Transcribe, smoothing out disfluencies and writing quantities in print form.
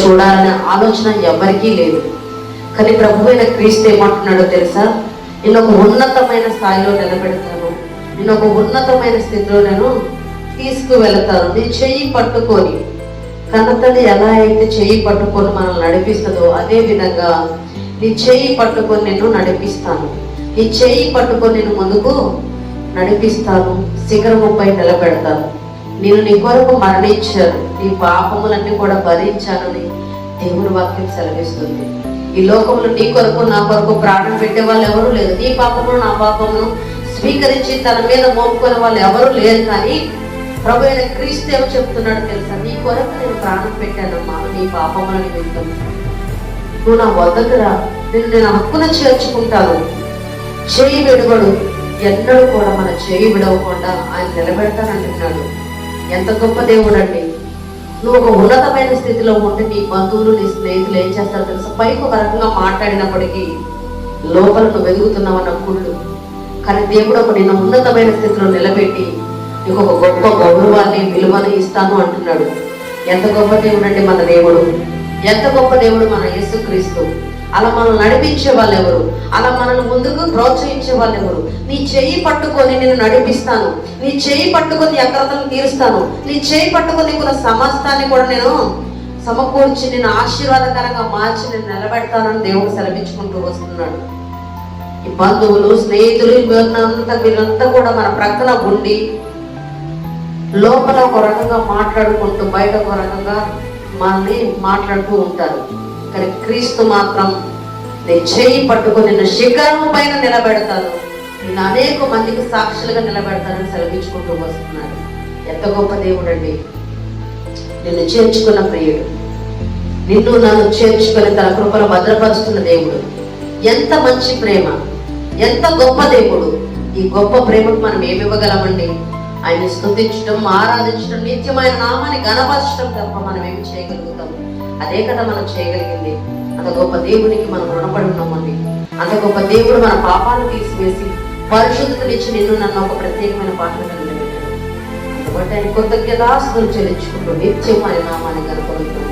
చూడాలనే ఆలోచన ఎవరికీ లేదు. కానీ ప్రభువైన క్రీస్తు ఏమంటున్నాడో తెలుసా? నేను ఒక ఉన్నతమైన స్థాయిలో నిలబెడతాను, నేను ఒక ఉన్నతమైన స్థితిలో నేను తీసుకువెళతాను. నీ చెయ్యి పట్టుకొని, కన్నతల్లి ఎలా అయితే చెయ్యి పట్టుకొని మనల్ని నడిపిస్తుందో అదే విధంగా నీ చెయ్యి పట్టుకొని నేను నడిపిస్తాను. నీ చెయ్యి పట్టుకొని నేను ముందుకు నడిపిస్తాను, శిఖరముపై నిలబెడతాను. నేను నీ కొరకు మరణించాను, నీ పాపములన్నీ కూడా భరించానని దేవుని వాక్యం సెలవిస్తుంది. ఈ లోకంలో నీ కొరకు నా కొరకు ప్రాణం పెట్టే వాళ్ళు ఎవరూ లేరు. నీ పాపమును నా పాపమును స్వీకరించి తన మీద మోపుకునే వాళ్ళు ఎవరూ లేరు. కానీ ప్రభు అయిన క్రీస్తు ఏమో చెప్తున్నాడు తెలుసా? నీ కొరకు నేను ప్రాణం పెట్టానమ్మా, నీ పాపముల నిమిత్తం నువ్వు నా వద్దకు రా, నేను హక్కున చేర్చుకుంటాను. చేయి విడవడు, ఎన్నడూ కూడా మన చేయి విడవకుండా ఆయన నిలబెడతానంటున్నాడు. ఎంత గొప్ప దేవుడు అండి! నువ్వు ఒక ఉన్నతమైన స్థితిలో ఉంటే నీ బంధువులు నీ స్నేహితులు ఏం చేస్తారో తెలుసా? పైకి ఒక రకంగా మాట్లాడినప్పటికీ లోపల నువ్వు ఎదుగుతున్నావు అన్న కుళ్ళు. కానీ దేవుడు ఒక నిన్ను ఉన్నతమైన స్థితిలో నిలబెట్టి నీకు ఒక గొప్ప గౌరవాన్ని విలువని ఇస్తాను అంటున్నాడు. ఎంత గొప్ప దేవుడు అండి మన దేవుడు! ఎంత గొప్ప దేవుడు మన యేసుక్రీస్తు! అలా మనల్ని నడిపించే వాళ్ళు ఎవరు? అలా మనల్ని ముందుకు ప్రోత్సహించే వాళ్ళు ఎవరు? నీ చెయ్యి పట్టుకొని నేను నడిపిస్తాను, నీ చెయ్యి పట్టుకొని అక్రతలను తీరుస్తాను, నీ చెయ్యి పట్టుకొని నీకున్న సమస్తాన్ని కూడా నేను సమకూర్చి నేను ఆశీర్వాదకరంగా మార్చి నేను నిలబెడతానని దేవుడు సెలవించుకుంటూ వస్తున్నాడు. ఈ బంధువులు స్నేహితులు వీళ్ళంతా కూడా మన ప్రక్కన ఉండి లోపల ఒక రకంగా మాట్లాడుకుంటూ బయట ఒక రకంగా మనల్ని మాట్లాడుతూ ఉంటారు. కానీ క్రీస్తు మాత్రం నేను చేయి పట్టుకొని నిన్ను శిఖరం పైన నిలబెడతాను, నేను అనేక మందికి సాక్షులుగా నిలబెడతానని సెలవించుకుంటూ వస్తున్నాడు. ఎంత గొప్ప దేవుడు అండి! నిన్ను చేర్చుకున్న ప్రియుడు, నిన్ను నన్ను చేర్చుకొని తన కృపను భద్రపరుస్తున్న దేవుడు. ఎంత మంచి ప్రేమ, ఎంత గొప్ప దేవుడు! ఈ గొప్ప ప్రేమకు మనం ఏమి ఇవ్వగలమండి? ఆయన స్తుతించడం, ఆరాధించడం, నిత్యమైన నామాన్ని గణపరచడం తప్ప మనం ఏమి చేయగలుగుతాం? అదే కదా మనం చేయగలిగింది. అంత గొప్ప దేవునికి మనం రుణపడి ఉన్నామండి. అంత గొప్ప దేవుడు మన పాపాలను తీసివేసి పరిశుద్ధతనిచ్చి నిన్ను నన్ను ఒక ప్రత్యేకమైన పాటలుగా నిలబెట్టాడు. అందుబట్టి ఆయన కృతజ్ఞతాస్తుతులు చెల్లించుకుంటూ నిత్యం ఆయన నామాన్ని గణపరుస్తాం.